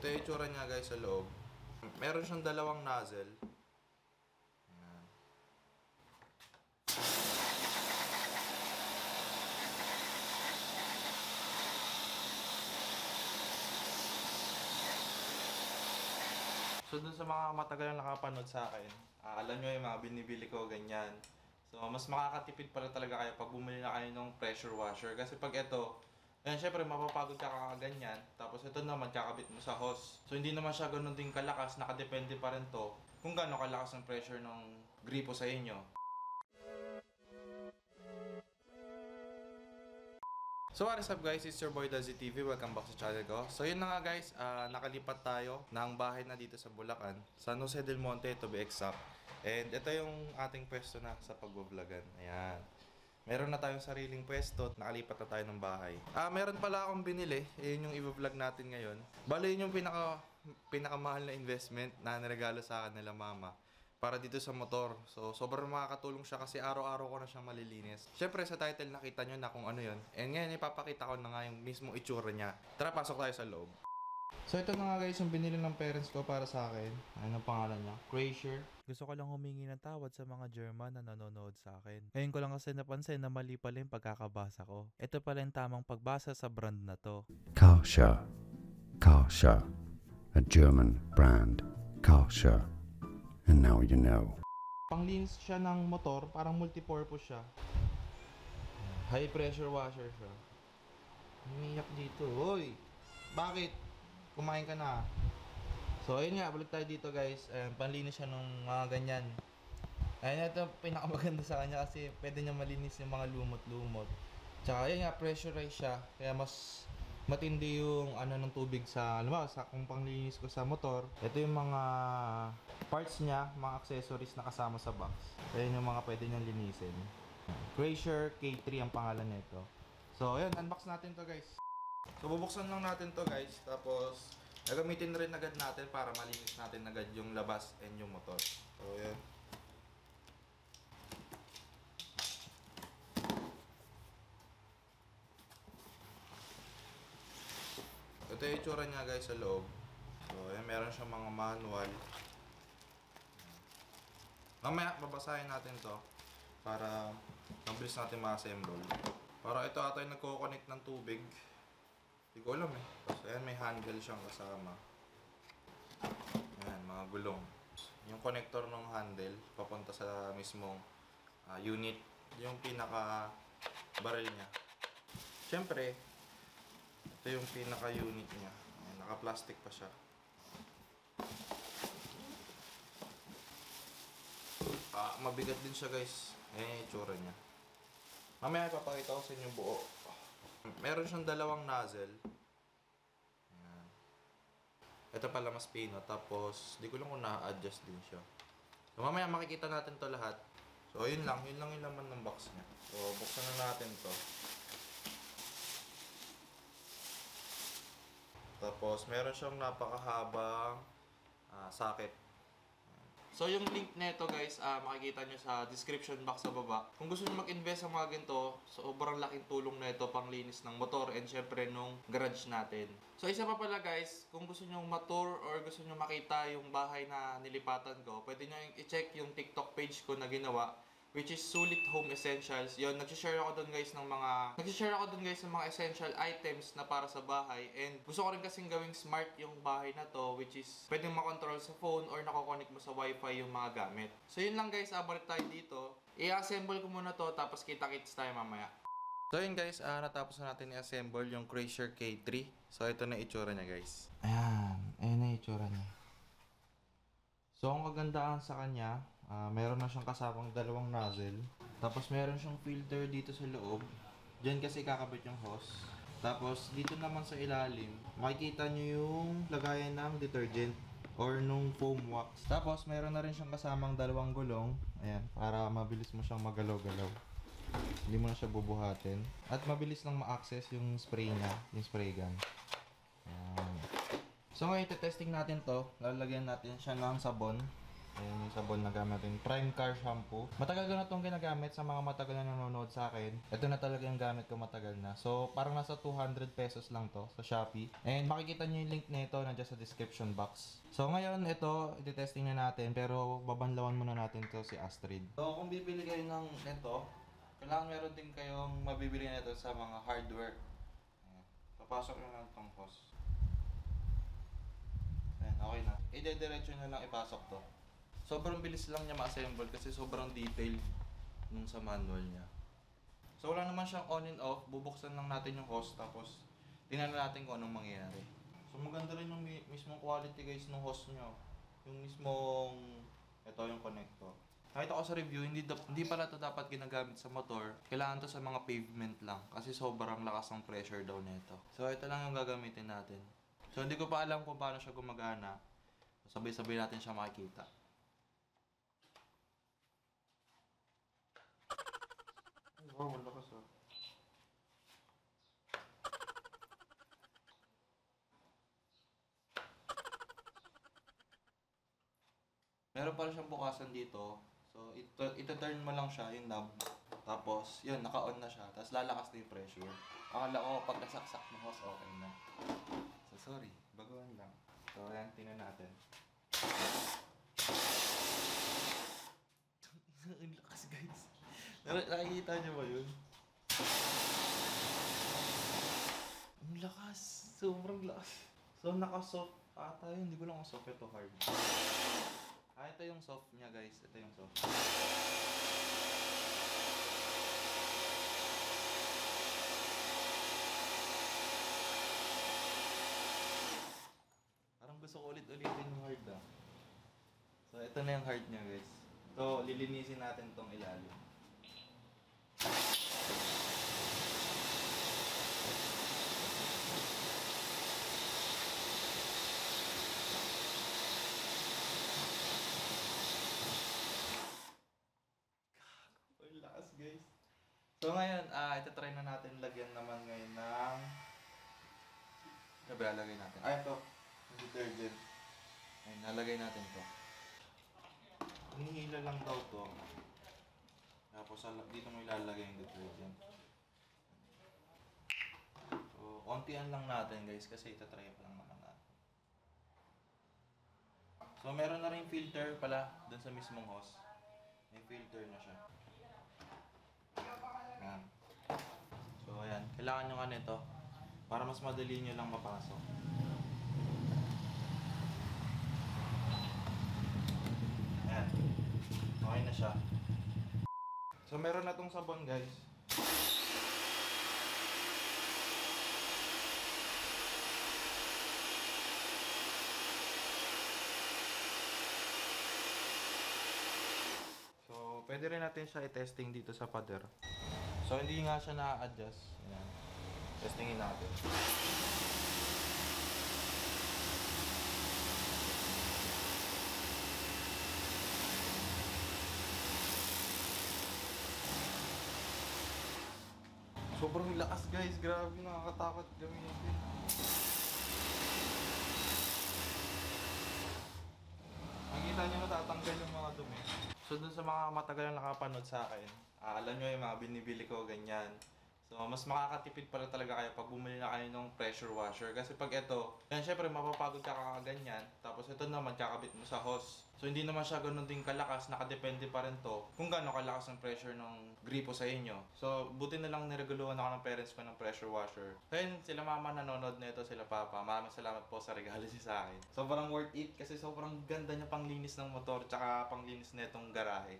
Ito yung itsura niya guys sa loob. Meron siyang dalawang nozzle. Ayan. So dun sa mga matagal na nakapanood sa akin, alam nyo yung mga binibili ko ganyan. So mas makakatipid pala talaga kayo pag bumili na kayo ng pressure washer. Kasi pag ito, ayan, syempre mapapagod ka kakaganyan. Tapos ito naman kakabit mo sa hose. So hindi naman siya ganun din kalakas, nakadepende pa rin to kung gaano kalakas ang pressure ng gripo sa inyo. So what is up guys, it's your boy Dazzy TV, welcome back sa channel ko. So yun na nga guys, nakalipat tayo ng bahay na dito sa Bulacan, San Jose del Monte to be exact. And ito yung ating pwesto na sa pagbo-vlogan, ayan. Meron na tayong sariling pwesto, nakalipat na tayo ng bahay. Meron pala akong binili, yun yung i-vlog natin ngayon. Bale yun yung pinakamahal na investment na niregalo sa akin nila mama para dito sa motor. So, sobrang makakatulong siya kasi araw-araw ko na siyang malilinis. Siyempre, sa title nakita nyo na kung ano yun. And ngayon, ipapakita ko na nga yung mismong itsura niya. Tara, pasok tayo sa loob. So, ito na nga guys, yung binili ng parents ko para sa akin. Ano pangalan niya? Crasher. Gusto ko lang humingi ng tawad sa mga German na nanonood sa akin. Ngayon ko lang kasi napansin na mali pala yung pagkakabasa ko. Ito pala yung tamang pagbasa sa brand na to. Karcher. Karcher. A German brand. Karcher. And now you know. Panglinis siya ng motor, parang multipurpose siya. High pressure washer siya. Umiyak dito. Hoy! Bakit? Kumain ka na. So, ayun nga, balik tayo dito guys. Panlinis siya ng mga ganyan. Ayun, ito pinakamaganda sa kanya kasi pwede niya malinis yung mga lumot-lumot. Tsaka, ayun nga, pressurized siya. Kaya mas matindi yung ano ng tubig sa, alam mo, sa kung panglinis ko sa motor. Ito yung mga parts niya, mga accessories na kasama sa box. Ayun yung mga pwede niyang linisin. Crasher K3 ang pangalan nito. So, ayun, unbox natin to guys. So, bubuksan lang natin to guys. Tapos, gagamitin rin agad natin para malinis natin agad yung labas and yung motor. So, ayun. Ito yung itsura niya guys sa loob. So, ayan, meron siyang mga manual. Mamaya, babasahin natin to para mabilis natin ma-assemble. Para ito ata yung nagko-connect ng tubig. Hindi ko alam eh. Kasi ayan, may handle siyang kasama. Ayan, mga gulong. Yung connector ng handle, papunta sa mismong unit. Yung pinaka-barrel niya. Siyempre, ito yung pinaka-unit niya. Ayan, naka-plastic pa siya. Mabigat din siya guys. Ayan yung itsura niya. Mamaya ipapakita ko sa inyo buo. Meron siyang dalawang nozzle. Ayan. Ito pala mas pino. Tapos, di ko lang kung na-adjust din siya. So, mamaya makikita natin to lahat. So, yun lang. Yun lang yung laman ng box niya. So, buksan na natin to. Tapos, meron siyang napakahabang socket. So, yung link nito guys, makikita nyo sa description box sa baba. Kung gusto nyo mag-invest sa mga ganito, sobrang laking tulong na ito pang linis ng motor and syempre nung garage natin. So, isa pa pala guys, kung gusto nyo ma-tour or gusto nyo makita yung bahay na nilipatan ko, pwede nyo i-check yung TikTok page ko na ginawa, which is Sulit Home Essentials. Yun, nag-share ako doon guys ng mga essential items na para sa bahay. And gusto ko rin kasing gawing smart yung bahay na to, which is pwedeng makontrol sa phone or nako-connect mo sa wifi yung mga gamit. So yun lang guys, balik tayo dito. I-assemble ko muna to, tapos kita-kits tayo mamaya. So yun guys, natapos na natin i-assemble yung Crasher K3. So ito na itsura niya guys. Ayan na itsura niya. So ang kagandahan sa kanya, meron na siyang kasamang dalawang nozzle. Tapos meron siyang filter dito sa loob. Diyan kasi kakabit yung hose. Tapos dito naman sa ilalim, makikita nyo yung lagayan ng detergent or nung foam wax. Tapos meron na rin siyang kasamang dalawang gulong. Ayan, para mabilis mo siyang magalaw-galaw. Hindi mo na siya bubuhatin. At mabilis lang ma-access yung spray niya, yung spray gun. Ayan. So ngayon, testing natin to. Lalagyan natin siya ng sabon. Ayan yung sabon na gamitin. Prime Car Shampoo. Matagal ko na itong ginagamit sa mga matagal na nanonood sa akin. Ito na talaga yung gamit ko matagal na. So, parang nasa 200 pesos lang to sa Shopee. And makikita nyo yung link nito nandiyan sa description box. So, ngayon ito, iti-testing na natin. Pero babanlawan muna natin to si Astrid. So, kung bibili kayo ng nito, kailangan meron din kayong mabibili nito sa mga hardware. Ayan. Papasok nyo lang itong hose. Ayan, okay na. Ide-diretso nyo lang ipasok to. Sobrang bilis lang niya ma-assemble kasi sobrang detailed nung sa manual niya. So wala naman siyang on and off, bubuksan lang natin yung hose tapos tingnan natin kung anong mangyayari. So maganda rin yung mismong quality guys ng hose niyo. Yung mismong, ito yung connector. Nakita ko sa review, hindi pala ito dapat ginagamit sa motor. Kailangan to sa mga pavement lang kasi sobrang lakas ng pressure daw nito. So ito lang yung gagamitin natin. So hindi ko pa alam kung paano siya gumagana. Sabay-sabay natin siya makikita. Wow, wala ka sa. Meron pala siyang bukasan dito. So, ito-turn mo lang siya, yung knob. Tapos, yun, naka-on na siya. Tapos, lalakas na yung pressure. Akala ko, pag nasaksak mo hose, okay na. So, sorry. Baguhan lang. So, ayan, tingnan natin. Ang lakas, guys. Nakikita niyo ba yun? Ang lakas. Sobrang lakas. So, naka-soft ata yun. Hindi ko lang kung soft ito hard. Ito yung soft niya guys. Ito yung soft. Parang gusto ko ulit-ulitin yung hard ah. So, ito na yung hard niya guys. So, lilinisin natin tong ilalim. Lakas guys. So ngayon, ito-try na natin lagyan naman ngayon ng lalagay natin. Ito. Yung detergent. Ayun, nalagay natin to. Hinihila lang daw to. Tapos dito mo ilalagay yung detergent. So, ontian lang natin guys kasi ito-try pa lang naman natin. So meron na rin filter pala dun sa mismong hose. May filter na siya. Ayan. So ayan, kailangan nyo nga nito para mas madali nyo lang mapasok. Ayan. Okay na siya. So meron na tong sabon guys. So pwede rin natin siya i-testing dito sa pader. So hindi nga siya na-adjust. Ayan. Testingin natin. Sobrang lakas guys. Grabe, nakakatakot gamitin. Makikita nyo natatanggal yung mga dumi. So dun sa mga matagal na nakapanood sa akin, alam nyo yung mga binibili ko, ganyan. So mas makakatipid pala talaga kayo pag bumili na kayo ng pressure washer. Kasi pag ito, yan syempre mapapagod ka kakaganyan. Tapos ito naman kakabit mo sa hose. So hindi naman siya ganun din kalakas, nakadepende pa rin to kung gaano kalakas ang pressure ng gripo sa inyo. So buti na lang nireguluhan ako ng parents ko ng pressure washer. Kaya sila mama nanonood nito, sila papa. Maraming salamat po sa regalo niyo sa akin. Sobrang worth it kasi sobrang ganda niya panglinis ng motor tsaka panglinis nitong garahe.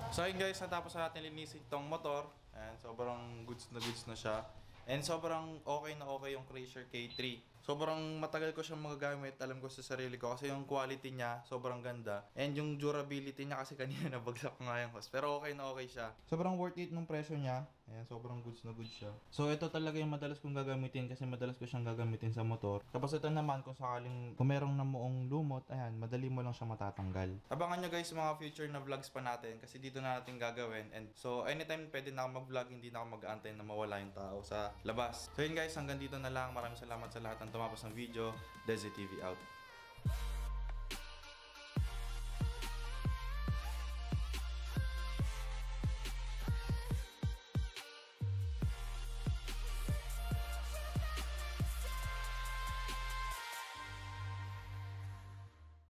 So ayun guys, natapos na natin linisin itong motor. And sobrang goods na siya. And sobrang okay na okay yung Crasher K3. Sobrang matagal ko siyang magagamit, alam ko sa sarili ko kasi yung quality niya sobrang ganda and yung durability niya kasi kanina nabagsak ko nga yung host. Pero okay na okay siya. Sobrang worth it nung presyo niya. Ayan, sobrang goods na goods siya. So ito talaga yung madalas kong gagamitin kasi madalas ko siyang gagamitin sa motor. Tapos ito naman kung sakaling kung merong namuong lumot, ayan, madali mo lang siya matatanggal. Abangan nyo guys mga future na vlogs pa natin kasi dito na natin gagawin. And so anytime pwede na ako mag-vlog, hindi na ako mag-aantay na mawala yung tao sa labas. So yun guys, hanggang dito na lang. Maraming salamat sa lahat ng tumapos ng video. Desi TV out.